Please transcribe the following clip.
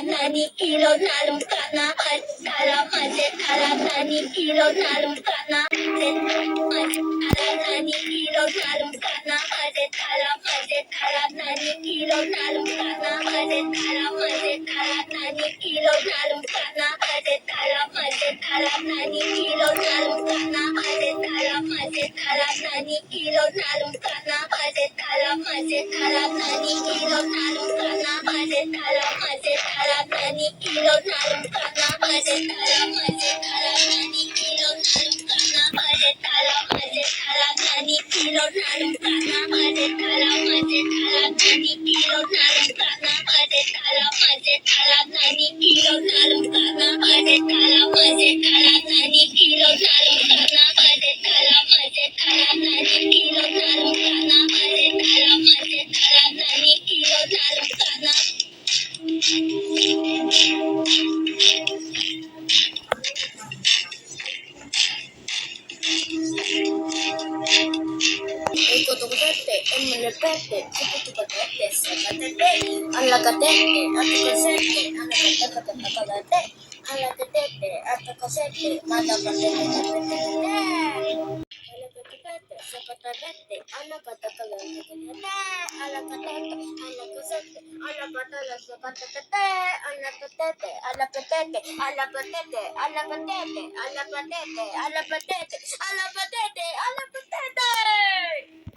nani kilo nalum kana kala nani kilo nalum kana nani kilo nalum kana kala nani kilo nalum kana nani kilo nalum kana kala nani kilo nalum kana nani kilo nalum kana nani kilo nalum kana nani kilo nalum kana nani kilo nalum kana nani kilo nalum kana nani kilo nalum kana nani kilo nalum kana nani kilo nalum kana nani kilo nalum kana nani kilo nalum kana Ikutugtete, emulepete, chuputupatete, sacatete, alacatete, atacosete, alacatecate, alacatete, atacosete, malacatete, alacatete, sacatete, alacatacalete, alacatete, alacosete, alacatala, sacatete, alacatete, alacatete, alacatete, alacatete, alacatete, alacatete, alacatete, alacatete.